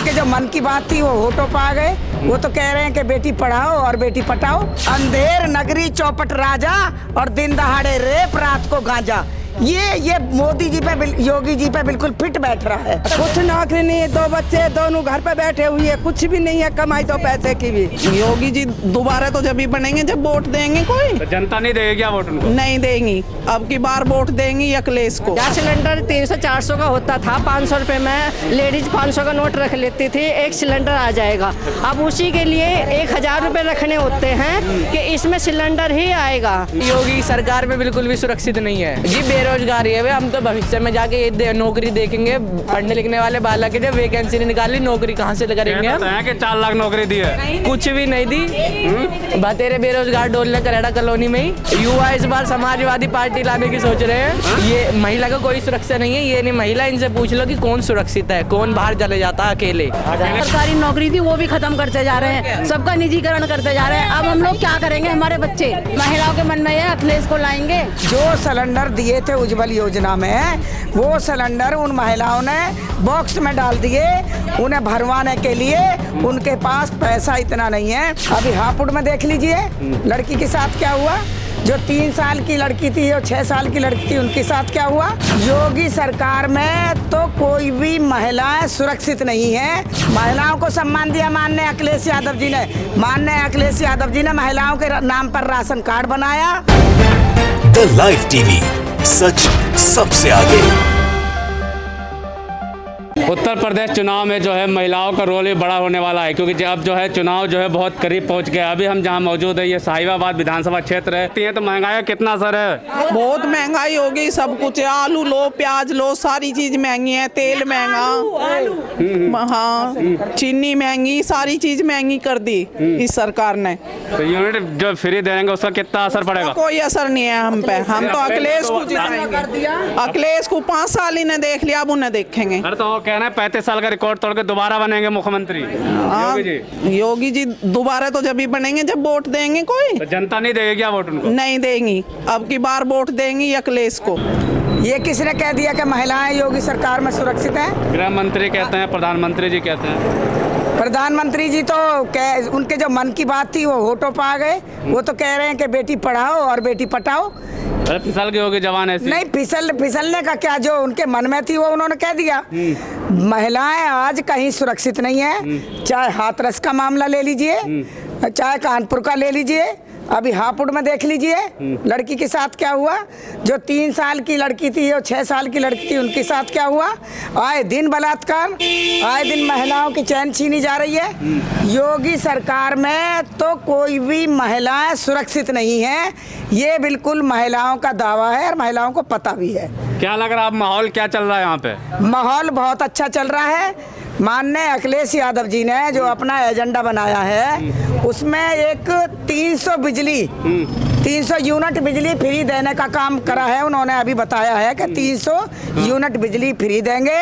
उनके जो मन की बात थी वो होठों पा गए। वो तो कह रहे हैं कि बेटी पढ़ाओ और बेटी पटाओ। अंधेर नगरी चौपट राजा और दिन दहाड़े रेप रात को गांजा। ये मोदी जी पे योगी जी पे बिल्कुल फिट बैठ रहा है। कुछ नौकरी नहीं है, 2 बच्चे दोनों घर पे बैठे हुए हैं, कुछ भी नहीं है कमाई तो पैसे की भी। योगी जी दोबारा तो जब ही बनेंगे जब वोट देंगे। कोई तो जनता नहीं देगी क्या वोट उनको? नहीं देंगी, अब की बार वोट देंगी अखिलेश को। गैस सिलेंडर 300-400 का होता था, 500 रुपए में लेडीज 500 का नोट रख लेती थी, एक सिलेंडर आ जाएगा। अब उसी के लिए 1000 रुपए रखने होते हैं कि इसमें सिलेंडर ही आएगा। योगी सरकार में बिल्कुल भी सुरक्षित नहीं है जी। बेरोजगारी है, हम तो भविष्य में जाके ये नौकरी देखेंगे। पढ़ने लिखने वाले बालक के जब वैकेंसी नहीं निकाली, नौकरी कहाँ से करेंगे हम? कि 4 लाख नौकरी दी है, कुछ भी नहीं दी। बतेरे बेरोजगार डोलने करेड़ा कॉलोनी में ही। युवा इस बार समाजवादी पार्टी लाने की सोच रहे हैं। ये महिला का कोई सुरक्षा नहीं है। ये नहीं महिला, इनसे पूछ लो कि कौन सुरक्षित है, कौन बाहर चले जाता है अकेले। सरकारी नौकरी थी वो भी खत्म करते जा रहे हैं, सबका निजीकरण करते जा रहे हैं। अब हम लोग क्या करेंगे? हमारे बच्चे महिलाओं के मन में है अखिलेश को लाएंगे। जो सिलेंडर दिए थे उज्जवल योजना में, वो सिलेंडर उन महिलाओं ने बॉक्स में डाल दिए। उन्हें भरवाने के लिए उनके पास पैसा इतना नहीं है। अभी हापुड़ में देख लीजिए लड़की के साथ क्या हुआ। जो 3 साल की लड़की थी और 6 साल की लड़की थी, उनके साथ क्या हुआ। योगी सरकार में तो कोई भी महिलाएं सुरक्षित नहीं है। महिलाओं को सम्मान दिया माननीय अखिलेश यादव जी ने। माननीय अखिलेश यादव जी ने महिलाओं के नाम पर राशन कार्ड बनाया। द लाइव टीवी, सच सबसे आगे। उत्तर प्रदेश चुनाव में जो है महिलाओं का रोल भी बड़ा होने वाला है, क्योंकि अब जो है चुनाव जो है बहुत करीब पहुंच गया। अभी हम जहां मौजूद है ये साहिबाबाद विधानसभा क्षेत्र है। तो महंगाई का कितना असर है? बहुत महंगाई हो गई, सब कुछ है। आलू लो, प्याज लो, सारी चीज महंगी है। तेल महंगा, हाँ, चीनी महंगी, सारी चीज महंगी कर दी इस सरकार ने। तो यूनिट जो फ्री देंगे उसका कितना असर पड़ेगा? कोई असर नहीं है हम पे। हम तो अखिलेश को जिताएंगे। अखिलेश को 5 साल इन्हें देख लिया, अब उन्हें देखेंगे। तो कहना है 35 साल का रिकॉर्ड तोड़ के दोबारा बनेंगे मुख्यमंत्री योगी जी दोबारा तो जब ही बनेंगे जब वोट देंगे। कोई तो जनता नहीं देगी क्या वोट उनको? नहीं देंगी, अब की बार वोट देंगी अखिलेश को। ये किसने कह दिया कि महिलाएं योगी सरकार में सुरक्षित हैं? गृह मंत्री कहते हैं, प्रधानमंत्री जी कहते हैं। प्रधानमंत्री जी तो उनके जो मन की बात थी वो होठों पा गए। वो तो कह रहे हैं कि बेटी पढ़ाओ और बेटी पटाओ। फिसल गए होगी जवान ऐसी? नहीं, फिसलने का क्या, जो उनके मन में थी वो उन्होंने कह दिया। महिलाएं आज कहीं सुरक्षित नहीं है। चाहे हाथरस का मामला ले लीजिए, चाहे कानपुर का ले लीजिए, अभी हापुड़ में देख लीजिए लड़की के साथ क्या हुआ। जो 3 साल की लड़की थी और 6 साल की लड़की थी, उनके साथ क्या हुआ। आए दिन बलात्कार, आए दिन महिलाओं की चैन छीनी जा रही है। योगी सरकार में तो कोई भी महिलाएं सुरक्षित नहीं है। ये बिल्कुल महिलाओं का दावा है और महिलाओं को पता भी है। क्या लग रहा है माहौल क्या चल रहा है यहाँ पे? माहौल बहुत अच्छा चल रहा है। माननीय अखिलेश यादव जी ने जो अपना एजेंडा बनाया है उसमें एक 300 बिजली 300 यूनिट बिजली फ्री देने का काम करा है। उन्होंने अभी बताया है कि 300 यूनिट बिजली फ्री देंगे।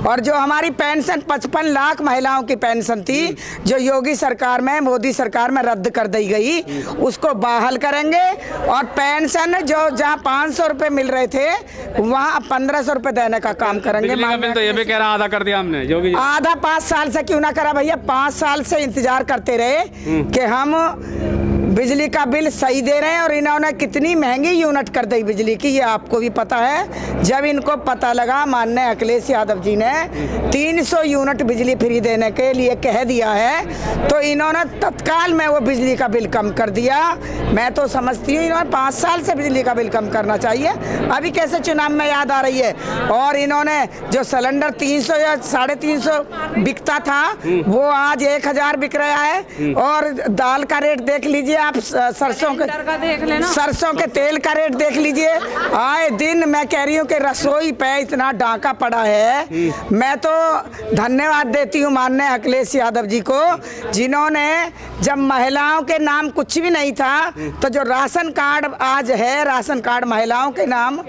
और जो हमारी पेंशन 55 लाख महिलाओं की पेंशन थी जो योगी सरकार में, मोदी सरकार में रद्द कर दी गई, उसको बहाल करेंगे। और पेंशन जो जहाँ 500 रुपये मिल रहे थे वहाँ 1500 रुपये देने का काम करेंगे। तो ये भी कह रहा आधा कर दिया हमने योगी। आधा 5 साल से क्यों ना करा भैया। 5 साल से इंतजार करते रहे कि हम बिजली का बिल सही दे रहे हैं और इन्होंने कितनी महंगी यूनिट कर दी बिजली की, ये आपको भी पता है। जब इनको पता लगा माननीय अखिलेश यादव जी ने 300 यूनिट बिजली फ्री देने के लिए कह दिया है तो इन्होंने तत्काल में वो बिजली का बिल कम कर दिया। मैं तो समझती हूँ इन्होंने 5 साल से बिजली का बिल कम करना चाहिए। अभी कैसे चुनाव में याद आ रही है। और इन्होंने जो सिलेंडर 300 या 350 बिकता था वो आज 1000 बिक रहा है। और दाल का रेट देख लीजिए आप, सरसों के तेल का रेट देख लीजिए। आए दिन मैं कह रही हूँ कि रसोई पे इतना डाका पड़ा है। मैं तो धन्यवाद देती हूँ माननीय अखिलेश यादव जी को, जिन्होंने जब महिलाओं के नाम कुछ भी नहीं था तो जो राशन कार्ड आज है, राशन कार्ड महिलाओं के नाम,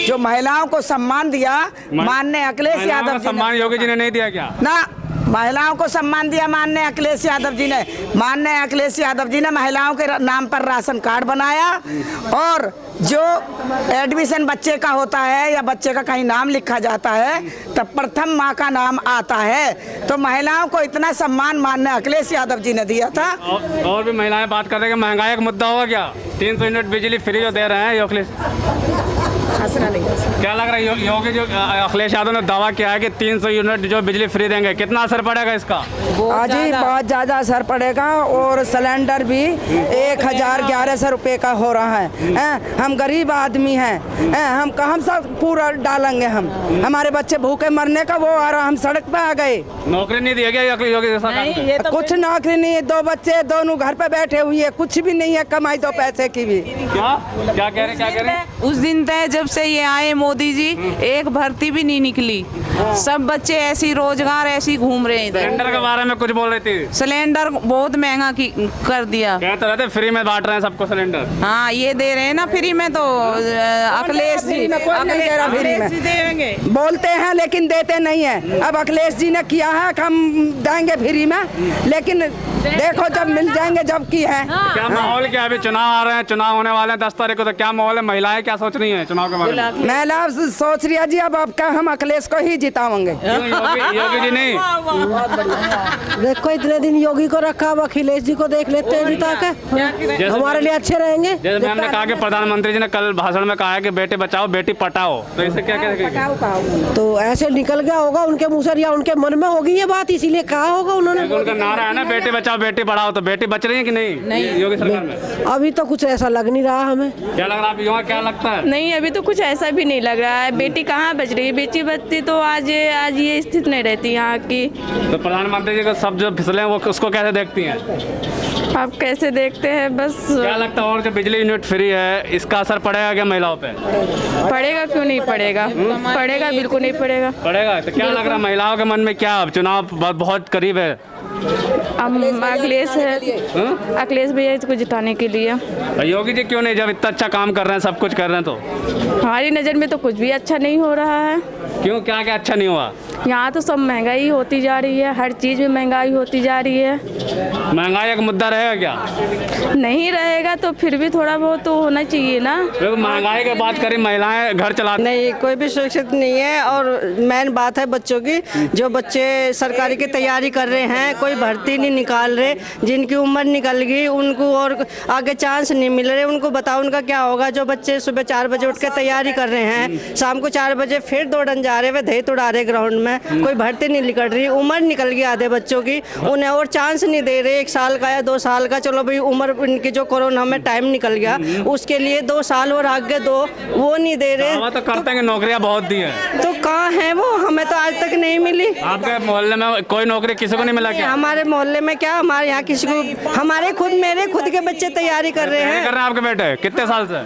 जो महिलाओं को सम्मान दिया माननीय अखिलेश यादव जी। सम्मान योगी जी ने नहीं दिया क्या? ना, महिलाओं को सम्मान दिया माननीय अखिलेश यादव जी ने। माननीय अखिलेश यादव जी ने महिलाओं के नाम पर राशन कार्ड बनाया और जो एडमिशन बच्चे का होता है या बच्चे का कहीं नाम लिखा जाता है तब प्रथम माँ का नाम आता है। तो महिलाओं को इतना सम्मान माननीय अखिलेश यादव जी ने दिया था। और भी महिलाएं बात कर रही हैं कि महंगाई का मुद्दा होगा क्या? 300 यूनिट बिजली फ्री जो दे रहे हैं अखिलेश, क्या लग रहा है योगी जो अखिलेश यादव ने दावा किया है कि 300 यूनिट जो बिजली फ्री देंगे, कितना असर पड़ेगा इसका? जी बहुत ज़्यादा असर पड़ेगा और सिलेंडर भी 1100 रुपये का हो रहा है। हम गरीब आदमी हैं, हम कहाँ सब पूरा डालेंगे? हमारे बच्चे भूखे मरने का वो आ रहा, हम सड़क पे आ गए। नौकरी नहीं दी गई योगी सरकार तो कुछ नौकरी नहीं है, 2 बच्चे दोनों घर पे बैठे हुए हैं, कुछ भी नहीं है कमाई 2 पैसे की भी। क्या कह रहे हैं? उस दिन तक जब से ये आए मोदी जी, एक भर्ती भी नहीं निकली। सब बच्चे ऐसी रोजगार ऐसी घूम रहे हैं। सिलेंडर के बारे में कुछ बोल रही थी। सिलेंडर बहुत महंगा कर दिया। कहते रहते फ्री में बांट रहे हैं सबको सिलेंडर। हाँ ये दे रहे हैं ना फ्री में, तो अखिलेश जी देंगे बोलते हैं लेकिन देते नहीं है। अब अखिलेश जी ने किया है कि हम देंगे फ्री में, लेकिन देखो जब मिल जाएंगे जब की है। क्या माहौल क्या? अभी चुनाव आ रहे हैं, चुनाव होने वाले हैं 10 तारीख को, तो क्या माहौल है? महिलाएं क्या सोच रही हैं चुनाव के बारे में? महिला सोच रही है जी अब आपका हम अखिलेश को ही जिताएंगे। योगी जी नहीं? देखो इतने दिन योगी को रखा, अब अखिलेश जी को देख लेते हैं जिता के, हमारे लिए अच्छे रहेंगे। जैसे मैम ने कहा कि प्रधानमंत्री जी ने कल भाषण में कहा है कि बेटी बचाओ बेटी पटाओ, तो इसे क्या कहेंगे? तो ऐसे निकल गया होगा उनके मुंह से या उनके मन में होगी ये बात, इसीलिए कहा होगा उन्होंने। उनका नारा है ना बेटी बचाओ बेटी पढ़ाओ, तो बेटी बच रही है कि नहीं योगी सरकार में? अभी तो कुछ ऐसा लग नहीं रहा हमें। क्या लग रहा है युवा, क्या लगता है? नहीं अभी तो कुछ ऐसा भी नहीं लग रहा है। बेटी कहाँ बच रही है? बेटी बचती तो आज ये स्थिति नहीं रहती यहाँ की। तो प्रधानमंत्री जी को सब जो फिसले हैं वो उसको कैसे देखती हैं? आप कैसे देखते हैं? बस क्या लगता है और जो बिजली यूनिट फ्री है इसका असर पड़ेगा क्या महिलाओं पे? पड़ेगा, क्यों नहीं पड़ेगा? पड़ेगा, बिल्कुल नहीं पड़ेगा। पड़ेगा। तो क्या लग रहा है महिलाओं के मन में क्या? अब चुनाव बहुत करीब है, अखिलेश है, अखिलेश भैया इसको जिताने के लिए। योगी जी क्यों नहीं? जब इतना अच्छा काम कर रहे हैं, सब कुछ कर रहे हैं, तो हमारी नज़र में तो कुछ भी अच्छा नहीं हो रहा है। क्यों? क्या क्या अच्छा नहीं हुआ? यहाँ तो सब महंगाई होती जा रही है, हर चीज़ में महंगाई होती जा रही है। महंगाई एक मुद्दा रहेगा क्या? नहीं रहेगा तो फिर भी थोड़ा बहुत तो होना चाहिए ना। महंगाई की बात करें, महिलाएं घर चलाती नहीं, कोई भी सुरक्षित नहीं है। और मेन बात है बच्चों की, जो बच्चे सरकारी की तैयारी कर रहे हैं, कोई भर्ती नहीं निकाल रहे, जिनकी उम्र निकल गई उनको और आगे चांस नहीं मिल रहे, उनको बताओ उनका क्या होगा। जो बच्चे सुबह 4 बजे उठ के तैयारी कर रहे हैं, शाम को 4 बजे फिर दौड़न जा रहे, वे दही तोड़ा रहे ग्राउंड में, कोई भर्ती नहीं निकल रही, उम्र निकल गई आधे बच्चों की, उन्हें और चांस नहीं दे रहे। 1 साल का या 2 साल का, चलो भाई उम्र इनकी जो कोरोना में टाइम निकल गया उसके लिए 2 साल और आगे दो, वो नहीं दे रहे। तो करते हैं नौकरियां बहुत दी हैं, तो कहाँ है वो? हमें तो आज तक नहीं मिली। आपके मोहल्ले में कोई नौकरी किसी को नहीं मिला क्या? हमारे मोहल्ले में क्या, हमारे यहाँ किसी को, हमारे मेरे खुद के बच्चे तैयारी कर रहे हैं। कर रहे हैं आपके बेटे कितने साल से?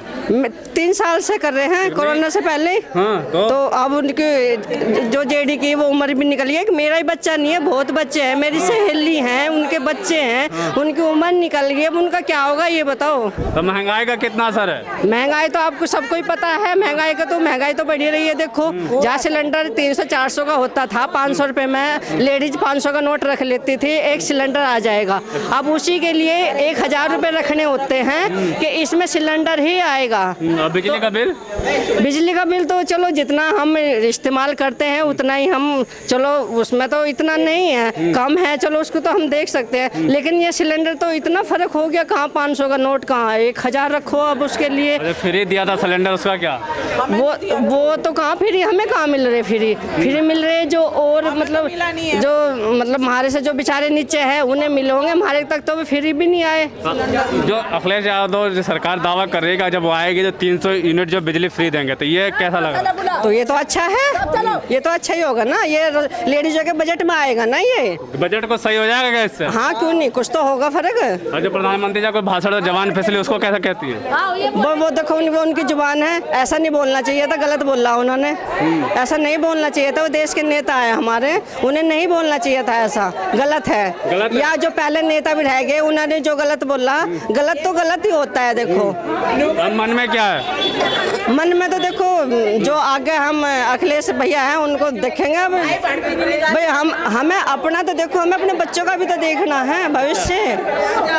3 साल से कर रहे हैं, कोरोना से पहले। तो अब उनकी जो जेडी की वो उम्र भी निकल गई। मेरा ही बच्चा नहीं है, बहुत बच्चे हैं, मेरी सहेली हैं, उनके बच्चे हैं, उनकी उम्र निकल गई, अब उनका क्या होगा ये बताओ। तो महंगाई का कितना असर है? महंगाई तो आपको सबको ही पता है, महंगाई तो बढ़ी रही है। देखो जहाँ सिलेंडर 300-400 का होता था, 500 रुपये में लेडीज 500 का नोट रख लेती थी, एक सिलेंडर आ जाएगा। अब उसी के लिए 1000 रुपये रखने होते हैं कि इसमें सिलेंडर ही आएगा। बिजली का बिल? बिजली का बिल तो चलो जितना हम इस्तेमाल करते हैं उतना ही हम, चलो उसमें तो इतना नहीं है, कम है, चलो उसको तो हम देख सकते हैं। लेकिन ये सिलेंडर तो इतना फर्क हो गया, कहाँ 500 का नोट, कहाँ 1000 रखो। अब उसके लिए फ्री दिया था सिलेंडर, उसका क्या? वो तो कहाँ फ्री, हमें कहाँ मिल रहे फ्री मिल रहे जो, और मतलब हमारे से जो बेचारे नीचे है उन्हें मिले होंगे, हमारे तक तो फ्री भी नहीं आए। जो अखिलेश यादव जो सरकार दावा करेगा जब वो आएगी जो 300 यूनिट जो बिजली फ्री देंगे, तो ये कैसा लगा? तो ये तो अच्छा है, ये तो अच्छा ही होगा ना, ये लेडीजों के बजट में आएगा ना, ये बजट को सही हो जाएगा क्या इससे? हाँ क्यों नहीं, कुछ तो होगा फर्क। और जो प्रधानमंत्री जी को भाषण जवान फिसली उसको कैसा कहती है? वो देखो उनकी जुबान है, ऐसा नहीं बोलना चाहिए था, गलत बोला उन्होंने, ऐसा नहीं बोलना चाहिए था। वो देश के नेता है हमारे, उन्हें नहीं बोलना चाहिए था ऐसा, गलत है। या जो पहले नेता भी रह गए उन्होंने जो गलत बोला, गलत तो गलत ही होता है। देखो मन में क्या है? मन में तो देखो जो आगे हम अखिलेश भैया हैं उनको देखेंगे भाई। हमें अपना तो देखो, हमें अपने बच्चों का भी तो देखना है भविष्य।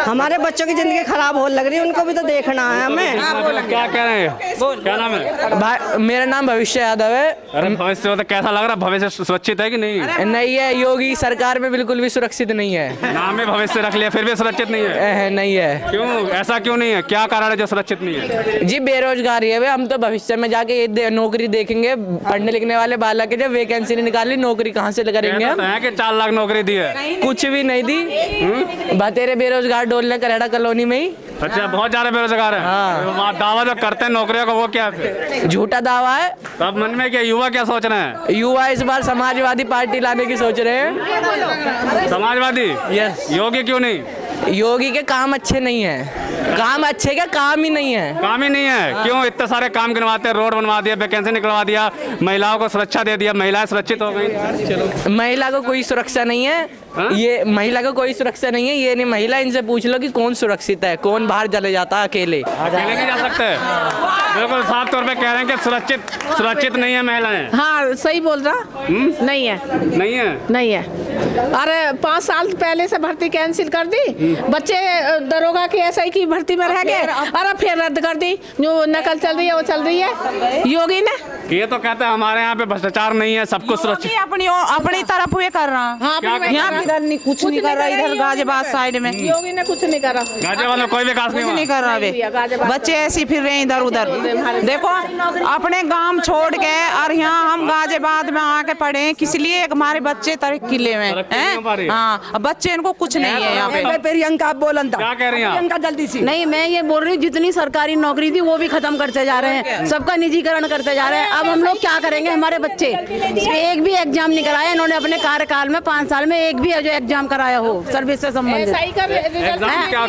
हमारे बच्चों की जिंदगी खराब हो लग रही है, उनको भी तो देखना है हमें। क्या कह रहे हैं, क्या नाम है? मेरा नाम भविष्य यादव है। अरे भविष्य तो कैसा लग रहा है, भविष्य सुरक्षित है कि नहीं? नहीं है, योगी सरकार में बिल्कुल भी सुरक्षित नहीं है। नाम में भविष्य रख लिया फिर भी सुरक्षित नहीं है? नहीं है। क्यों, ऐसा क्यों नहीं है, क्या कारण है जो सुरक्षित नहीं है? जी बेरोजगारी है। हम तो भविष्य में जाके ये नौकरी देखेंगे, पढ़ने लिखने वाले बालक जब वैकेंसी नहीं निकाली, नौकरी कहाँ से करेंगे हम? है कि 4 लाख नौकरी दी है? कुछ भी नहीं दी। बतेरे बेरोजगार डोलने करेड़ा कॉलोनी में ही। अच्छा, बहुत ज्यादा बेरोजगार है। हाँ। दावा जो करते हैं नौकरियों का वो क्या है? झूठा दावा है। तब मन में क्या, युवा क्या सोच रहे हैं? युवा इस बार समाजवादी पार्टी लाने की सोच रहे हैं। समाजवादी? यस। योगी क्यों नहीं? योगी के काम अच्छे नहीं है। काम अच्छे क्या, काम ही नहीं है। काम ही नहीं है? क्यों, इतने सारे काम गिनवाते हैं, रोड बनवा दिया, वैकेंसी निकलवा दिया, महिलाओं को सुरक्षा दे दिया, महिलाएं सुरक्षित हो गई। महिला को कोई सुरक्षा नहीं है। ये महिला को कोई सुरक्षा नहीं है। ये नहीं, महिला इनसे पूछ लो कि कौन सुरक्षित है, कौन बाहर चले जाता है अकेले। अकेले नहीं जा सकते? बिल्कुल साफ तौर पे कह रहे हैं कि सुरक्षित नहीं है महिलाएं। हाँ सही बोल रहा। नहीं है, नहीं है, नहीं है। अरे 5 साल पहले से भर्ती कैंसिल कर दी, बच्चे दरोगा के एसआई की भर्ती में रह गए, अरे फिर रद्द कर दी। जो नकल चल रही है वो चल रही है योगी ने। ये तो कहते हैं हमारे यहाँ पे भ्रष्टाचार नहीं है, सब कुछ सुरक्षित। अपनी तरफ वे कर रहा। इधर नहीं, कुछ नहीं कर रहा। इधर गाजियाबाद साइड में योगी ने कुछ नहीं करा। गाजियाबाद में कोई विकास नहीं कर रहा। वे बच्चे ऐसे फिर रहे इधर उधर। देखो अपने गांव छोड़ के और यहाँ हम गाजियाबाद में आके पढ़े, किस लिए? हमारे बच्चे तरक्की ले में हैं। हाँ, बच्चे इनको कुछ नहीं है यहाँ पे। प्रियंका बोलन था, क्या कह रही हैं? प्रियंका जल्दी सी। नहीं, मैं ये बोल रही हूँ जितनी सरकारी नौकरी थी वो भी खत्म करते जा रहे हैं, सबका निजीकरण करते जा रहे हैं। अब हम लोग क्या करेंगे? हमारे बच्चे एक भी एग्जाम नहीं कराया इन्होंने अपने कार्यकाल में, 5 साल में एक भी जो एग्जाम कराया हो सर्विस से संबंधित।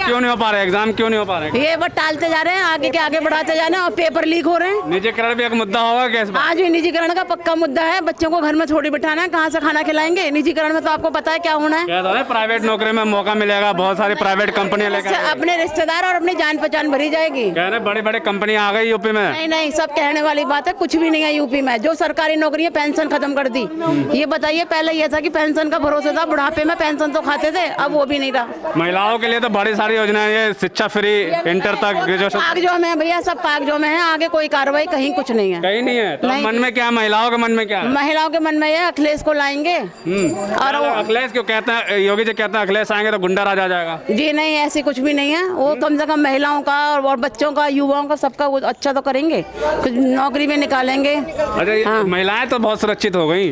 क्यों नहीं हो पा रहे एग्जाम, क्यों नहीं हो पा रहे? ये बस टालते जा रहे हैं, आगे के आगे बढ़ाते जा रहे हैं और पेपर लीक हो रहे हैं। निजीकरण भी एक मुद्दा होगा क्या? आज भी निजीकरण का पक्का मुद्दा है। बच्चों को घर में छोड़ी बिठाना है, कहाँ से खाना खिलाएंगे? निजीकरण में तो आपको पता है क्या होना है। प्राइवेट नौकरी में मौका मिलेगा, बहुत सारी प्राइवेट कंपनियां लेकर अपने रिश्तेदार और अपनी जान पहचान भरी जाएगी। कह रहे बड़ी बड़ी कंपनियां आ गई यूपी में। नहीं नहीं, सब कहने वाली बात है, कुछ भी नहीं है यूपी में। जो सरकारी नौकरी है पेंशन खत्म कर दी। ये बताइए, पहले ये था कि पेंशन का भरोसा था, बुढ़ापे में पेंशन तो खाते थे, अब वो भी नहीं रहा। महिलाओं के लिए तो बड़ी सारी योजनाएं है, शिक्षा फ्री, इंटर तक ग्रेजुएशन। कागजों में भैया, सब कागजों में है, आगे कोई कार्रवाई कहीं कुछ नहीं है। कहीं नहीं है। तो मन में क्या, महिलाओं के मन में क्या है? महिलाओं के मन में ये अखिलेश को लाएंगे। और अखिलेश क्यों कहते हैं, योगी जी कहते हैं अखिलेश आएंगे तो गुंडा राज आ जाएगा। जी नहीं, ऐसी कुछ भी नहीं है। वो कम से कम महिलाओं का और बच्चों का, युवाओं का, सबका वो अच्छा तो करेंगे, कुछ नौकरी में निकालेंगे। अच्छा, महिलाएं तो बहुत सुरक्षित हो गई।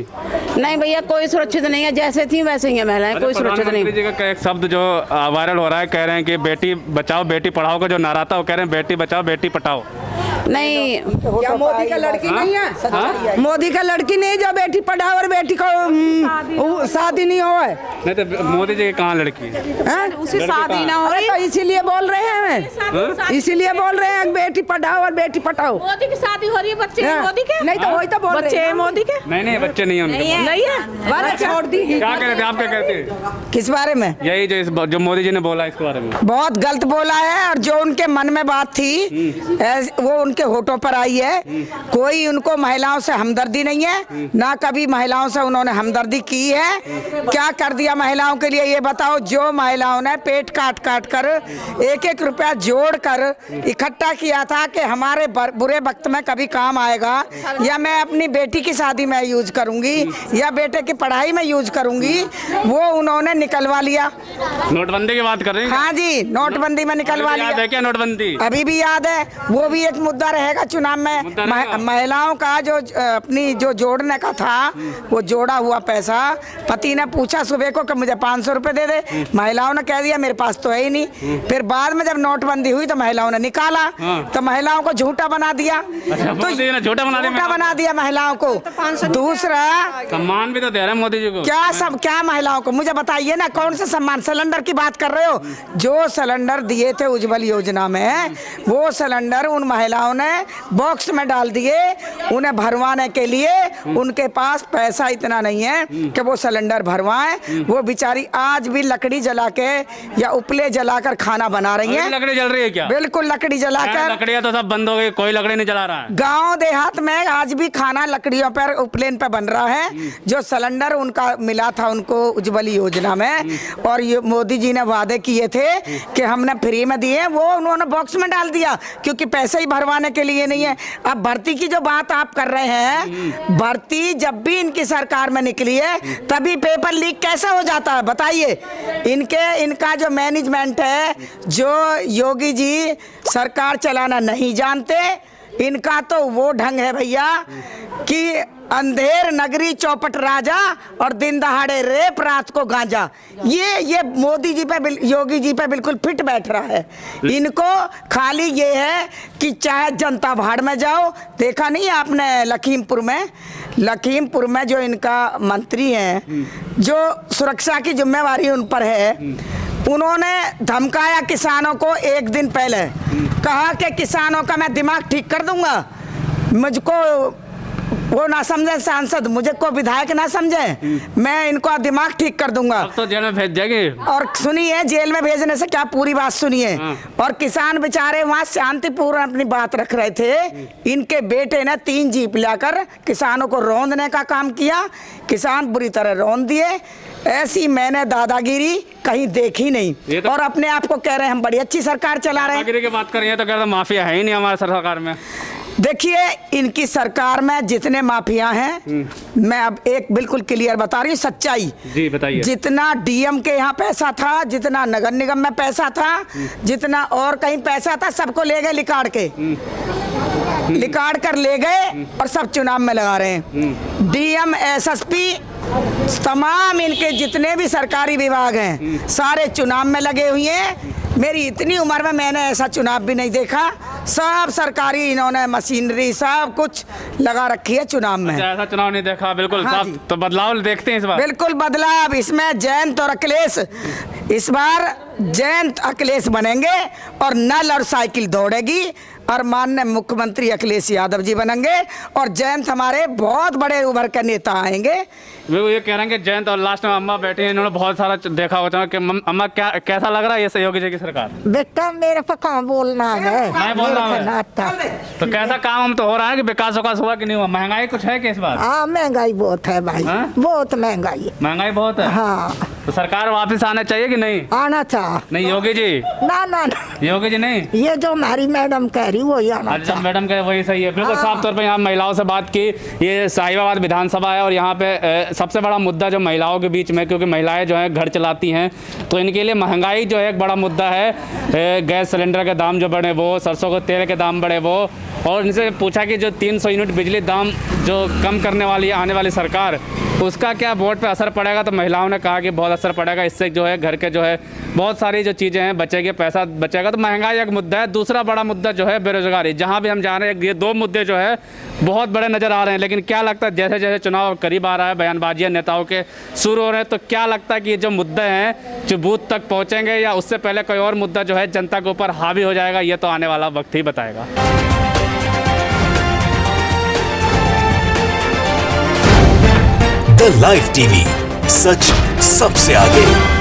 नहीं भैया, कोई सुरक्षित नहीं है, जैसे थी वैसे ही है महिलाएं, कोई सुरक्षित नहीं। प्रधानमंत्री जी का एक शब्द जो वायरल हो रहा है, कह रहे हैं कि बेटी बचाओ बेटी पढ़ाओ का जो नारा था, वो कह रहे हैं बेटी बचाओ बेटी पढ़ाओ। नहीं, क्या मोदी का लड़की नहीं है? मोदी का लड़की नहीं जो बेटी पढ़ाओ और बेटी को शादी नहीं हो है। नहीं तो मोदी जी की कहाँ लड़की है? उसे शादी ना हो, तो इसीलिए बोल रहे हैं, इसीलिए बोल रहे हैं बेटी पढ़ाओ और बेटी पढ़ाओ। मोदी की शादी हो रही है, बच्चे मोदी के नहीं तो वही तो बोल रहे हैं मोदी के। नहीं बच्चे नहीं है उनके। नहीं है, छोड़ दी। क्या कह रहे थे आप, क्या कहते हैं किस बारे में? यही जो मोदी जी ने बोला इसके बारे में। बहुत गलत बोला है, और जो उनके मन में बात थी वो उनके होठों पर आई है। कोई उनको महिलाओं से हमदर्दी नहीं है, ना कभी महिलाओं से उन्होंने हमदर्दी की है। क्या कर दिया महिलाओं के लिए ये बताओ? जो महिलाओं ने पेट काट काट कर 1-1 रुपया जोड़ कर इकट्ठा किया था कि हमारे बुरे वक्त में कभी काम आएगा, या मैं अपनी बेटी की शादी में यूज करूंगी, या बेटे की पढ़ाई में यूज करूंगी, वो उन्होंने निकलवा लिया। नोटबंदी की बात कर रही हैं? हाँ जी, नोटबंदी में निकलवा लिया। याद है क्या नोटबंदी? अभी भी याद है, वो भी एक मुद्दा रहेगा चुनाव में। महिलाओं का जो अपनी जो जोड़ने का था, वो जोड़ा हुआ पैसा पति ने पूछा सुबह को कि मुझे 500 रुपए दे दे, महिलाओं ने कह दिया मेरे पास तो है ही नहीं। फिर बाद में जब नोटबंदी हुई तो महिलाओं ने निकाला, तो महिलाओं को झूठा बना दिया। तो झूठा बना दिया महिलाओं को। दूसरा सम्मान भी तो दे रहे हैं मोदी जी को। क्या महिलाओं को मुझे बताइए ना, कौन सा सम्मान? सिलेंडर की बात कर रहे हो? जो सिलेंडर दिए थे उज्जवल योजना में, वो सिलेंडर उन महिलाओं ने बॉक्स में डाल दिए। उन्हें भरवाने के लिए उनके पास पैसा इतना नहीं है कि वो सिलेंडर भरवाएं। वो बेचारी आज भी लकड़ी जला के या उपले जलाकर खाना बना रही हैं। लकड़ी जल रही है क्या? बिल्कुल लकड़ी जलाकर। लकड़ियाँ तो सब बंद हो गई, कोई लकड़ी नहीं जला रहा है। गांव देहात में आज भी खाना लकड़ियों पर उपलेन पर बन रहा है। जो सिलेंडर उनका मिला था उनको उज्जवल योजना में, और ये मोदी जी ने वादे किए थे कि हमने फ्री में दिए, वो उन्होंने बॉक्स में डाल दिया क्योंकि पैसे ही भरवाने के लिए नहीं है। अब भर्ती की जो बात आप कर रहे हैं, भर्ती जब भी इनकी सरकार में निकली है तभी पेपर लीक कैसे हो जाता है बताइए? इनका जो मैनेजमेंट है, जो योगी जी सरकार चलाना नहीं जानते, इनका तो वो ढंग है भैया कि अंधेर नगरी चौपट राजा और दिन दहाड़े रेप रात को गांजा। ये मोदी जी पे, योगी जी पे बिल्कुल फिट बैठ रहा है। इनको खाली ये है कि चाहे जनता भाड़ में जाओ। देखा नहीं आपने लखीमपुर में जो इनका मंत्री हैं, जो सुरक्षा की जिम्मेवारी उन पर है, उन्होंने धमकाया किसानों को। एक दिन पहले कहा कि किसानों का मैं दिमाग ठीक कर दूंगा। मुझको वो ना समझे सांसद, मुझे को विधायक ना समझे, मैं इनको दिमाग ठीक कर दूंगा। अब तो जेल में भेज देंगे। और सुनिए, जेल में भेजने से क्या, पूरी बात सुनिए। और किसान बेचारे वहाँ शांतिपूर्ण अपनी बात रख रहे थे। इनके बेटे ने 3 जीप लाकर किसानों को रौंदने का काम किया। किसान बुरी तरह रौंद दिए। ऐसी मैंने दादागिरी कहीं देखी नहीं। और अपने आप को कह रहे हैं हम बड़ी अच्छी सरकार चला रहे हैं। दादागिरी की बात करें तो कहते माफिया है ही नहीं हमारे सरकार में। देखिए, इनकी सरकार में जितने माफिया हैं, मैं अब एक बिल्कुल क्लियर बता रही हूँ सच्चाई। जी बताइए। जितना डीएम के यहाँ पैसा था, जितना नगर निगम में पैसा था, जितना और कहीं पैसा था, सबको ले गए लिकाड़ कर ले गए और सब चुनाव में लगा रहे हैं। डीएम, एसएसपी, तमाम इनके जितने भी सरकारी विभाग हैं सारे चुनाव में लगे हुए हैं। मेरी इतनी उम्र में मैंने ऐसा चुनाव भी नहीं देखा। सब सरकारी इन्होंने मशीनरी सब कुछ लगा रखी है चुनाव में। ऐसा चुनाव नहीं देखा। बिल्कुल। हाँ, तो बदलाव देखते हैं इस बार। बिल्कुल बदलाव। इसमें जयंत और अखिलेश, इस बार जयंत अखिलेश बनेंगे और नल और साइकिल दौड़ेगी और माननीय मुख्यमंत्री अखिलेश यादव जी बनेंगे और जयंत हमारे बहुत बड़े उभर के नेता आएंगे। वो ये कह रहे हैं कि जयंत, और लास्ट में अम्मा बैठी हैं, इन्होंने बहुत सारा देखा होता है कि अम्मा कैसा लग रहा है ये योगी जी की सरकार? बेटा मेरे पे कहाँ बोलना है, मैं बोल रहा हूँ। तो कैसा काम हम तो हो रहा है कि विकास हुआ कि नहीं हुआ? महंगाई कुछ है कि इस बार? हाँ, महंगाई बहुत है भाई। बहुत महंगाई बहुत है। हाँ, तो सरकार वापस आना चाहिए कि नहीं? आना चाहिए। नहीं योगी जी, ना योगी जी नहीं, ये जो हमारी मैडम कह रही वही आना चाहिए। मैडम कह वही सही है। बिल्कुल साफ तौर पे यहाँ महिलाओं से बात की। ये साहिबाबाद विधानसभा है और यहाँ पे सबसे बड़ा मुद्दा जो महिलाओं के बीच में, क्योंकि महिलाएं जो है घर चलाती हैं, तो इनके लिए महंगाई जो है एक बड़ा मुद्दा है। गैस सिलेंडर के दाम जो बढ़े वो, सरसों के तेल के दाम बढ़े वो, और इनसे पूछा कि जो 300 यूनिट बिजली दाम जो कम करने वाली आने वाली सरकार, उसका क्या वोट पे असर पड़ेगा? तो महिलाओं ने कहा कि बहुत असर पड़ेगा। इससे जो है घर के जो है बहुत सारी जो चीज़ें हैं बचेगी, पैसा बचेगा। तो महंगाई एक मुद्दा है। दूसरा बड़ा मुद्दा जो है बेरोजगारी। जहाँ भी हम जा रहे हैं ये 2 मुद्दे जो है बहुत बड़े नज़र आ रहे हैं। लेकिन क्या लगता है जैसे जैसे चुनाव करीब आ रहा है, बयानबाजियाँ नेताओं के शुरू हो रहे हैं, तो क्या लगता है कि ये जो मुद्दे हैं जो बूथ तक पहुँचेंगे या उससे पहले कोई और मुद्दा जो है जनता के ऊपर हावी हो जाएगा? ये तो आने वाला वक्त ही बताएगा। द लाइव टीवी, सच सबसे आगे।